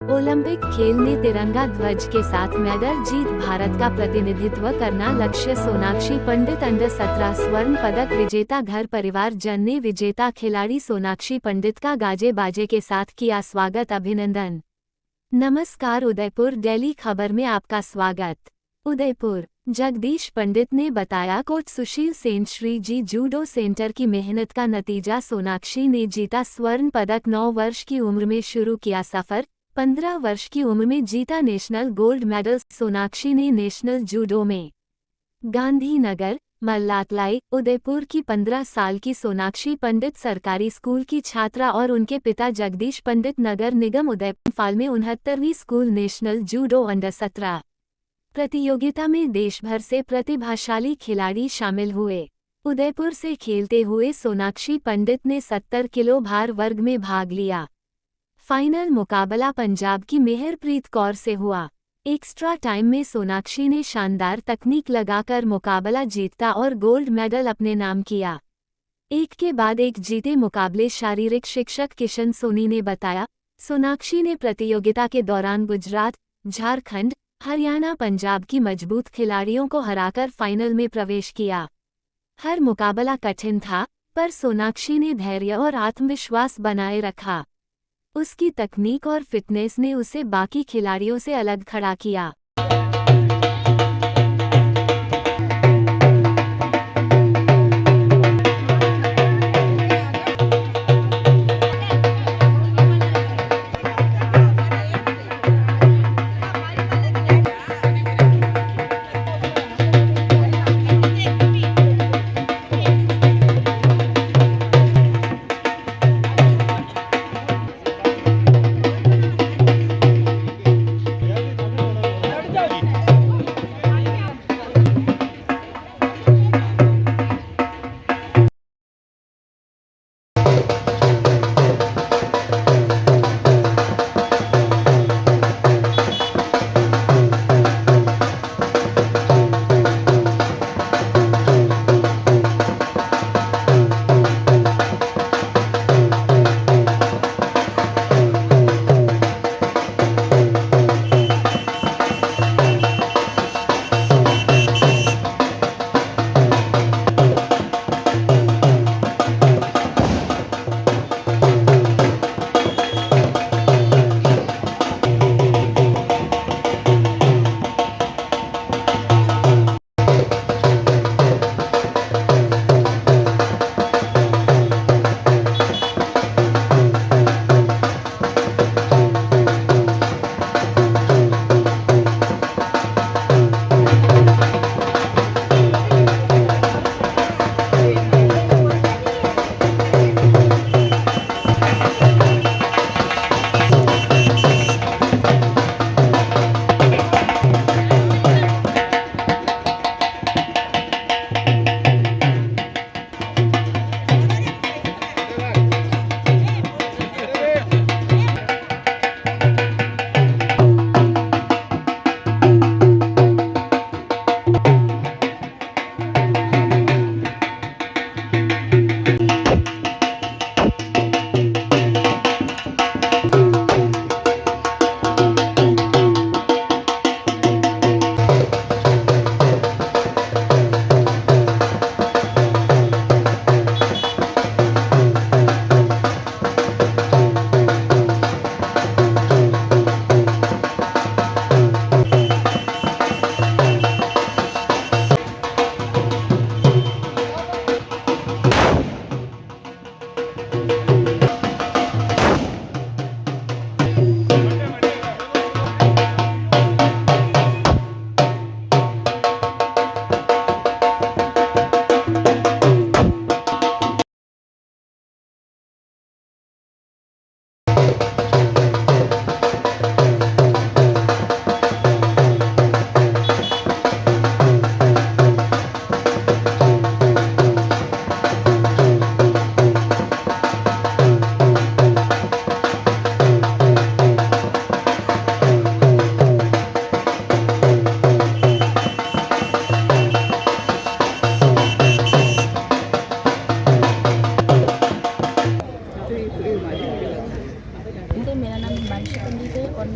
Olympic खेल में तिरंगा ध्वज के साथ मेडल जीत भारत का प्रतिनिधित्व करना लक्ष्य। सोनाक्षी पंडित अंडर 17 स्वर्ण पदक विजेता। घर परिवार जन ने विजेता खिलाड़ी सोनाक्षी पंडित का गाजे बाजे के साथ किया स्वागत, अभिनंदन। नमस्कार, उदयपुर डेली खबर में आपका स्वागत। उदयपुर जगदीश पंडित ने बताया, कोच सुशील सेन श्री जी जूडो सेंटर की मेहनत का नतीजा। सोनाक्षी ने जीता स्वर्ण पदक। 9 वर्ष की उम्र में शुरू किया सफर, 15 वर्ष की उम्र में जीता नेशनल गोल्ड मेडल। सोनाक्षी ने नेशनल जूडो में गांधीनगर, मल्लातलाई, उदयपुर की 15 साल की सोनाक्षी पंडित सरकारी स्कूल की छात्रा और उनके पिता जगदीश पंडित नगर निगम उदयपुर फाल में 69वीं स्कूल नेशनल जूडो अंडर 17 प्रतियोगिता में देश भर से प्रतिभाशाली खिलाड़ी शामिल हुए। उदयपुर से खेलते हुए सोनाक्षी पंडित ने 70 किलो भार वर्ग में भाग लिया। फाइनल मुकाबला पंजाब की मेहरप्रीत कौर से हुआ। एक्स्ट्रा टाइम में सोनाक्षी ने शानदार तकनीक लगाकर मुकाबला जीता और गोल्ड मेडल अपने नाम किया। एक के बाद एक जीते मुकाबले। शारीरिक शिक्षक किशन सोनी ने बताया, सोनाक्षी ने प्रतियोगिता के दौरान गुजरात, झारखंड, हरियाणा, पंजाब की मजबूत खिलाड़ियों को हराकर फाइनल में प्रवेश किया। हर मुकाबला कठिन था, पर सोनाक्षी ने धैर्य और आत्मविश्वास बनाए रखा। उसकी तकनीक और फिटनेस ने उसे बाकी खिलाड़ियों से अलग खड़ा किया।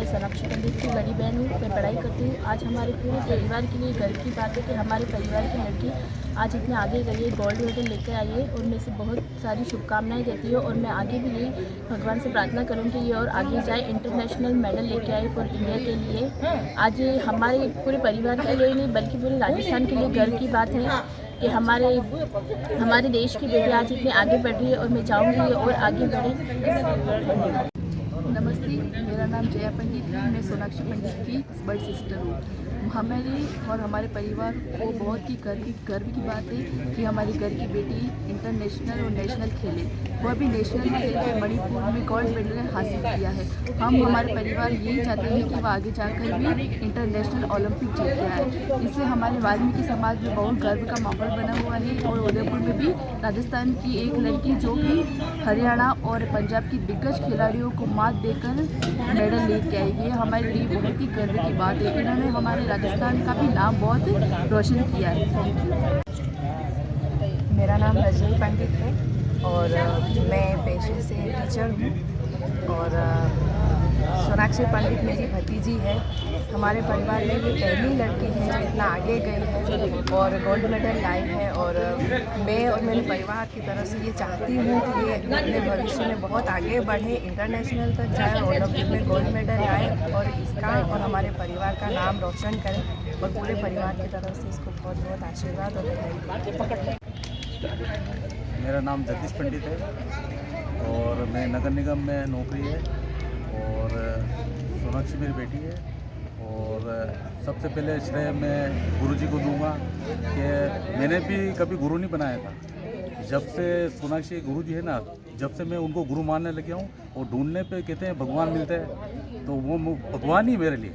मैं सोनाक्षी पंडित की बड़ी बहन हूँ। मैं पढ़ाई करती हूँ। आज हमारे पूरे परिवार के लिए गर्व की बात है कि हमारे परिवार की लड़की आज इतने आगे गई है, गोल्ड मेडल लेकर आई है और मैं इसे बहुत सारी शुभकामनाएं देती हूँ। और मैं आगे भी यही भगवान से प्रार्थना करूँगी ये और आगे जाए, इंटरनेशनल मेडल लेके आए फॉर इंडिया के लिए। आज हमारे पूरे परिवार के लिए नहीं बल्कि पूरे राजस्थान के लिए गर्व की बात है कि हमारे देश की बेटी आज इतने आगे बढ़ रही है और मैं चाहूँगी ये और आगे बढ़े। नमस्ते, मेरा नाम जया पंडित है। मैं सोनाक्षी पंडित की बड़ी सिस्टर हूँ। हमारे और हमारे परिवार को बहुत ही गर्व की बात है कि हमारी घर की बेटी इंटरनेशनल और नेशनल खेले। वह भी नेशनल खेल के मणिपुर में गोल्ड मेडल हासिल किया है। हम हमारे परिवार यही चाहते हैं कि वह आगे जाकर भी इंटरनेशनल ओलंपिक जीत के आए। इससे हमारे वाल्मीकि समाज में बहुत गर्व का माहौल बना हुआ है। और उदयपुर में भी राजस्थान की एक लड़की जो कि हरियाणा और पंजाब की दिग्गज खिलाड़ियों को मात देकर मेडल लेके आई है, हमारे लिए बहुत ही गर्व की बात है। इन्होंने हमारे राजस्थान का भी नाम बहुत रोशन किया है। Thank you. मेरा नाम रजनी पंडित है और मैं पेशे से टीचर हूँ और सोनाक्षी पंडित मेरी भतीजी है। हमारे परिवार में ये पहली लड़की है जो इतना आगे गई है और गोल्ड मेडल लाई है। और मैं और मेरे परिवार की तरफ से ये चाहती हूँ कि ये अपने भविष्य में बहुत आगे बढ़े, इंटरनेशनल तक जाए, ओलंपिक में गोल्ड मेडल लाए और इसका और हमारे परिवार का नाम रोशन करे। और पूरे परिवार की तरफ से इसको बहुत बहुत आशीर्वाद और बधाई। मेरा नाम जगदीश पंडित है और मैं नगर निगम में नौकरी है और सोनाक्षी मेरी बेटी है। और सबसे पहले श्रेय मैं गुरुजी को दूंगा कि मैंने भी कभी गुरु नहीं बनाया था। जब से सोनाक्षी गुरुजी है ना, जब से मैं उनको गुरु मानने लग गया हूँ। और ढूंढने पे कहते हैं भगवान मिलते हैं, तो वो भगवान ही मेरे लिए।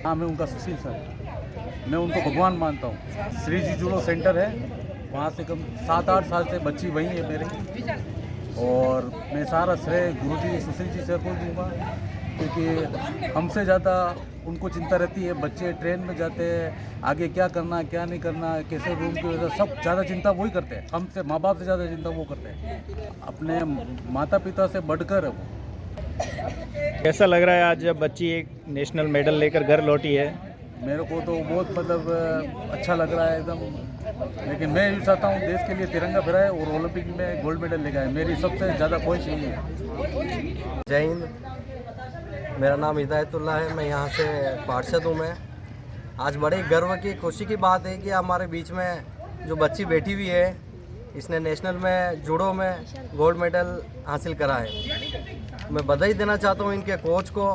हाँ, मैं उनका सुशील सर, मैं उनको भगवान मानता हूँ। श्री जी जुड़ो सेंटर है, वहाँ से कम 7-8 साल से बच्ची वहीं है मेरे। और मैं सारा श्रेय गुरुजी सुशील जी सर को दूंगा क्योंकि हमसे ज़्यादा उनको चिंता रहती है। बच्चे ट्रेन में जाते हैं, आगे क्या करना क्या नहीं करना, कैसे रूम की वजह, सब ज़्यादा चिंता वही करते हैं। हमसे माँ बाप से ज़्यादा चिंता वो करते हैं, अपने माता पिता से बढ़कर है वो। कैसा लग रहा है आज जब बच्ची एक नेशनल मेडल लेकर घर लौटी है? मेरे को तो बहुत मतलब अच्छा लग रहा है एकदम। लेकिन मैं ये चाहता हूँ देश के लिए तिरंगा फहराए और ओलंपिक में गोल्ड मेडल लेकर आए। मेरी सबसे ज़्यादा ख्वाहिश यही है। जय हिंद। मेरा नाम हिदायतुल्ला है, मैं यहाँ से पार्षद हूँ। मैं आज बड़े गर्व की खुशी की बात है कि हमारे बीच में जो बच्ची बैठी हुई है, इसने नेशनल में जूडो में गोल्ड मेडल हासिल करा है। मैं बधाई देना चाहता हूँ इनके कोच को,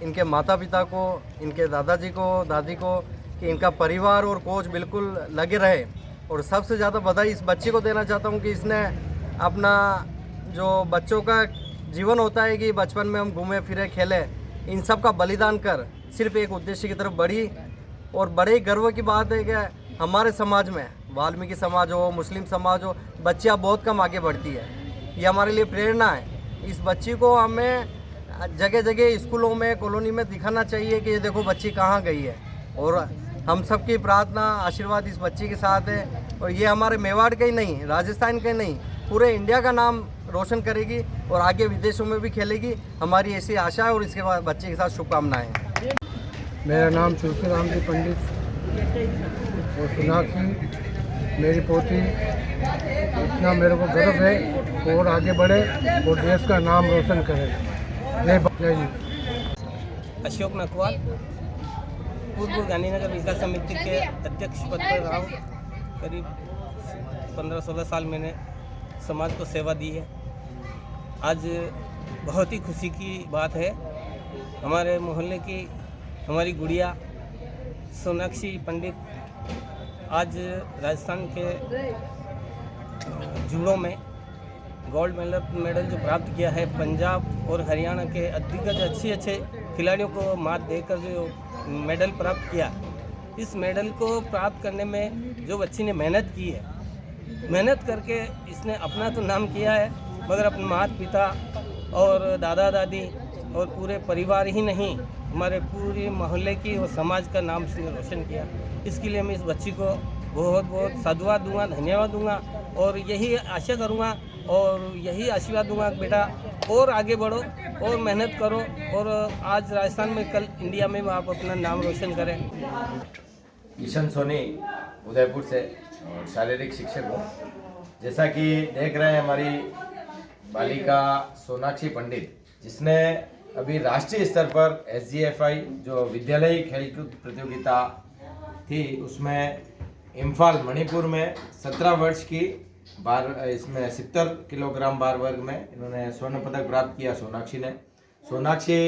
इनके माता पिता को, इनके दादाजी को, दादी को, कि इनका परिवार और कोच बिल्कुल लगे रहे। और सबसे ज़्यादा बधाई इस बच्ची को देना चाहता हूँ कि इसने अपना जो बच्चों का जीवन होता है कि बचपन में हम घूमे फिरे खेले, इन सब का बलिदान कर सिर्फ एक उद्देश्य की तरफ बढ़ी। और बड़े गर्व की बात है कि हमारे समाज में, वाल्मीकि समाज हो, मुस्लिम समाज हो, बच्चियाँ बहुत कम आगे बढ़ती है। ये हमारे लिए प्रेरणा है। इस बच्ची को हमें जगह जगह स्कूलों में, कॉलोनी में दिखाना चाहिए कि ये देखो बच्ची कहाँ गई है। और हम सबकी प्रार्थना आशीर्वाद इस बच्ची के साथ है। और ये हमारे मेवाड़ का ही नहीं, राजस्थान का ही नहीं, पूरे इंडिया का नाम रोशन करेगी और आगे विदेशों में भी खेलेगी। हमारी ऐसी आशा है और इसके बाद बच्चे के साथ शुभकामनाएं। मेरा नाम तुलसीराम जी पंडित और सोनाक्षी मेरी पोती। इतना मेरे को गर्व है और आगे बढ़े और देश का नाम रोशन करे। जय हिंद। अशोक नकवाल, पूर्व गांधीनगर विकास समिति के अध्यक्ष पद पर रहा हूँ। करीब 15-16 साल मैंने समाज को सेवा दी है। आज बहुत ही खुशी की बात है, हमारे मोहल्ले की हमारी गुड़िया सोनाक्षी पंडित आज राजस्थान के जूडो में गोल्ड मेडल जो प्राप्त किया है। पंजाब और हरियाणा के दिग्गज अच्छे खिलाड़ियों को मात देकर जो मेडल प्राप्त किया, इस मेडल को प्राप्त करने में जो बच्ची ने मेहनत की है, मेहनत करके इसने अपना तो नाम किया है, मगर अपने माता पिता और दादा दादी और पूरे परिवार ही नहीं, हमारे पूरे मोहल्ले की और समाज का नाम इसने रोशन किया। इसके लिए मैं इस बच्ची को बहुत बहुत साधुवाद दूंगा, धन्यवाद दूंगा और यही आशा करूंगा और यही आशीर्वाद दूंगा कि बेटा और आगे बढ़ो और मेहनत करो और आज राजस्थान में कल इंडिया में आप अपना नाम रोशन करें। किशन सोनी उदयपुर से और शारीरिक शिक्षक हूँ। जैसा कि देख रहे हैं हमारी बालिका सोनाक्षी पंडित, जिसने अभी राष्ट्रीय स्तर पर SGFI जो विद्यालयी खेलकूद प्रतियोगिता थी उसमें इम्फाल मणिपुर में 17 वर्ष की इसमें 70 किलोग्राम बार वर्ग में इन्होंने स्वर्ण पदक प्राप्त किया सोनाक्षी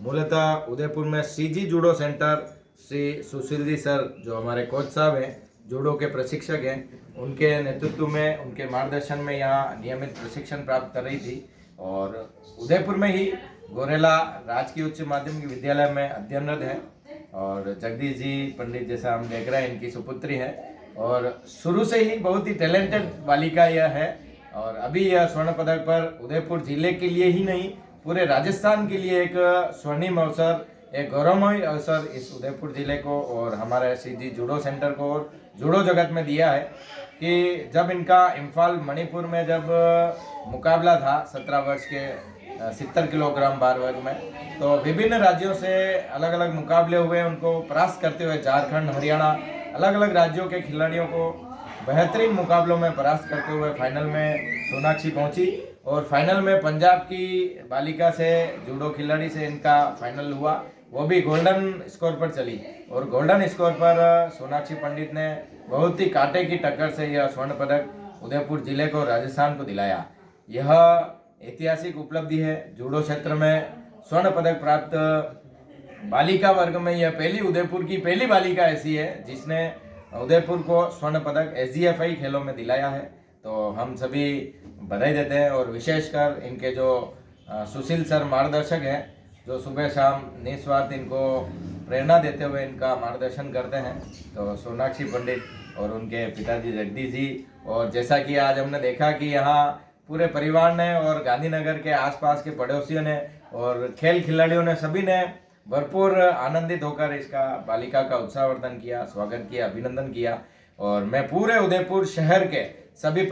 मूलतः उदयपुर में CG judo centre Shri Sushil ji sir जो हमारे कोच साहब हैं, जूडो के प्रशिक्षक हैं, उनके नेतृत्व में उनके मार्गदर्शन में यहाँ नियमित प्रशिक्षण प्राप्त कर रही थी और उदयपुर में ही गोरेला राजकीय उच्च माध्यमिक विद्यालय में अध्ययनरत है। और जगदीश जी पंडित जैसा हम देख रहे हैं इनकी सुपुत्री है और शुरू से ही बहुत ही टैलेंटेड बालिका यह है और अभी यह स्वर्ण पदक पर उदयपुर जिले के लिए ही नहीं पूरे राजस्थान के लिए एक स्वर्णिम अवसर, एक गौरवमय अवसर इस उदयपुर जिले को और हमारे CG जूडो सेंटर को और जूडो जगत में दिया है कि जब इनका इम्फाल मणिपुर में जब मुकाबला था 17 वर्ष के 70 किलोग्राम बार वर्ग में, तो विभिन्न राज्यों से अलग अलग मुकाबले हुए, उनको परास्त करते हुए झारखंड, हरियाणा, अलग अलग राज्यों के खिलाड़ियों को बेहतरीन मुकाबलों में परास्त करते हुए फाइनल में सोनाक्षी पहुंची और फाइनल में पंजाब की बालिका से जूडो खिलाड़ी से इनका फाइनल हुआ, वो भी गोल्डन स्कोर पर चली और गोल्डन स्कोर पर सोनाक्षी पंडित ने बहुत ही कांटे की टक्कर से यह स्वर्ण पदक उदयपुर जिले को, राजस्थान को दिलाया। यह ऐतिहासिक उपलब्धि है। जूडो क्षेत्र में स्वर्ण पदक प्राप्त बालिका वर्ग में यह उदयपुर की पहली बालिका ऐसी है जिसने उदयपुर को स्वर्ण पदक SGFI खेलों में दिलाया है। तो हम सभी बधाई देते हैं और विशेषकर इनके जो सुशील सर मार्गदर्शक हैं जो सुबह शाम निस्वार्थ इनको प्रेरणा देते हुए इनका मार्गदर्शन करते हैं, तो सोनाक्षी पंडित और उनके पिताजी जगदीश जी, और जैसा कि आज हमने देखा कि यहाँ पूरे परिवार ने और गांधीनगर के आसपास के पड़ोसियों ने और खेल खिलाड़ियों ने सभी ने भरपूर आनंदित होकर इसका बालिका का उत्साहवर्धन किया, स्वागत किया, अभिनंदन किया। और मैं पूरे उदयपुर शहर के सभी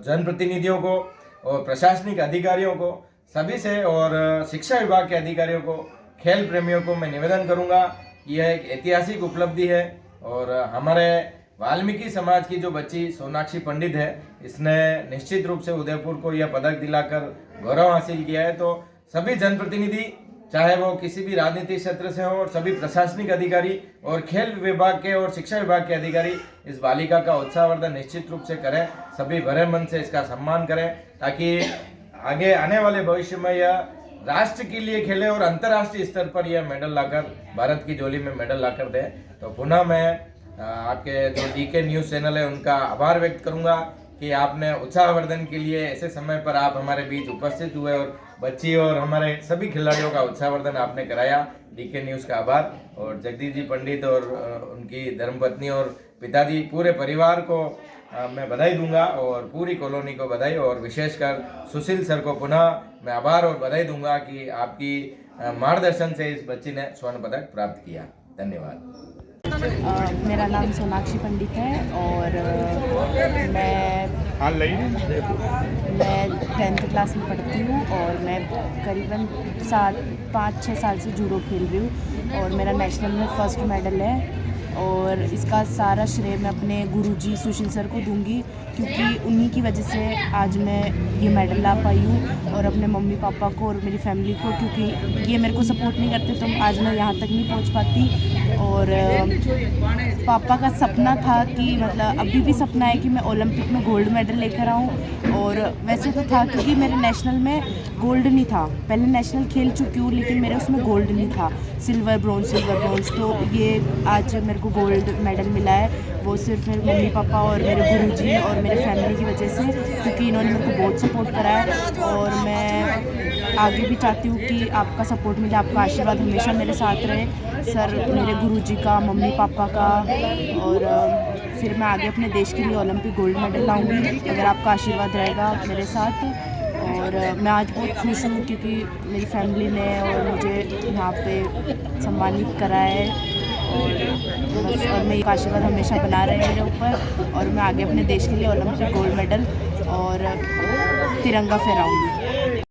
जनप्रतिनिधियों को और प्रशासनिक अधिकारियों को सभी से और शिक्षा विभाग के अधिकारियों को, खेल प्रेमियों को मैं निवेदन करूंगा, यह एक ऐतिहासिक उपलब्धि है और हमारे वाल्मीकि समाज की जो बच्ची सोनाक्षी पंडित है, इसने निश्चित रूप से उदयपुर को यह पदक दिलाकर गौरव हासिल किया है। तो सभी जनप्रतिनिधि, चाहे वो किसी भी राजनीतिक क्षेत्र से हो, और सभी प्रशासनिक अधिकारी और खेल विभाग के और शिक्षा विभाग के अधिकारी इस बालिका का उत्साहवर्धन निश्चित रूप से करें, सभी भरे मन से इसका सम्मान करें ताकि आगे आने वाले भविष्य में यह राष्ट्र के लिए खेले और अंतर्राष्ट्रीय स्तर पर यह मेडल लाकर भारत की झोली में मेडल लाकर दे। तो पुनः मैं आपके जो DK न्यूज़ चैनल है उनका आभार व्यक्त करूंगा कि आपने उत्साहवर्धन के लिए ऐसे समय पर आप हमारे बीच उपस्थित हुए और बच्ची और हमारे सभी खिलाड़ियों का उत्साहवर्धन आपने कराया। DK न्यूज़ का आभार। और जगदीश जी पंडित और उनकी धर्मपत्नी और पिताजी, पूरे परिवार को मैं बधाई दूंगा और पूरी कॉलोनी को बधाई, और विशेषकर सुशील सर को पुनः मैं आभार और बधाई दूंगा कि आपकी मार्गदर्शन से इस बच्ची ने स्वर्ण पदक प्राप्त किया। धन्यवाद। मेरा नाम सोनाक्षी पंडित है और मैं 10th क्लास में पढ़ती हूँ और मैं करीबन 5-6 साल से जूडो खेल रही हूँ और मेरा नेशनल में फर्स्ट मेडल है। और इसका सारा श्रेय मैं अपने गुरुजी सुशील सर को दूंगी क्योंकि उन्हीं की वजह से आज मैं ये मेडल ला पाई हूँ, और अपने मम्मी पापा को और मेरी फैमिली को, क्योंकि ये मेरे को सपोर्ट नहीं करते तो आज मैं यहाँ तक नहीं पहुँच पाती। और पापा का सपना था कि मतलब अभी भी सपना है कि मैं ओलंपिक में गोल्ड मेडल लेकर आऊँ, और वैसे तो था क्योंकि मेरे नेशनल में गोल्ड नहीं था, पहले नेशनल खेल चुकी हूँ लेकिन मेरे उसमें गोल्ड नहीं था, सिल्वर ब्रॉन्ज। तो ये आज मेरे को गोल्ड मेडल मिला है, वो सिर्फ मेरे मम्मी पापा और मेरे गुरुजी और मेरे फैमिली की वजह से, क्योंकि इन्होंने मेरे को बहुत सपोर्ट करा है। और मैं आगे भी चाहती हूँ कि आपका सपोर्ट मिले, आपका आशीर्वाद हमेशा मेरे साथ रहे, सर मेरे गुरुजी का, मम्मी पापा का, और फिर मैं आगे अपने देश के लिए ओलंपिक गोल्ड मेडल लाऊंगी अगर आपका आशीर्वाद रहेगा मेरे साथ। और मैं आज बहुत खुश हूँ क्योंकि मेरी फैमिली ने और मुझे यहाँ पे सम्मानित करा है, और बस और मैं आशीर्वाद हमेशा बना रहे मेरे ऊपर, और मैं आगे अपने देश के लिए ओलंपिक गोल्ड मेडल और तिरंगा फहराऊंगी।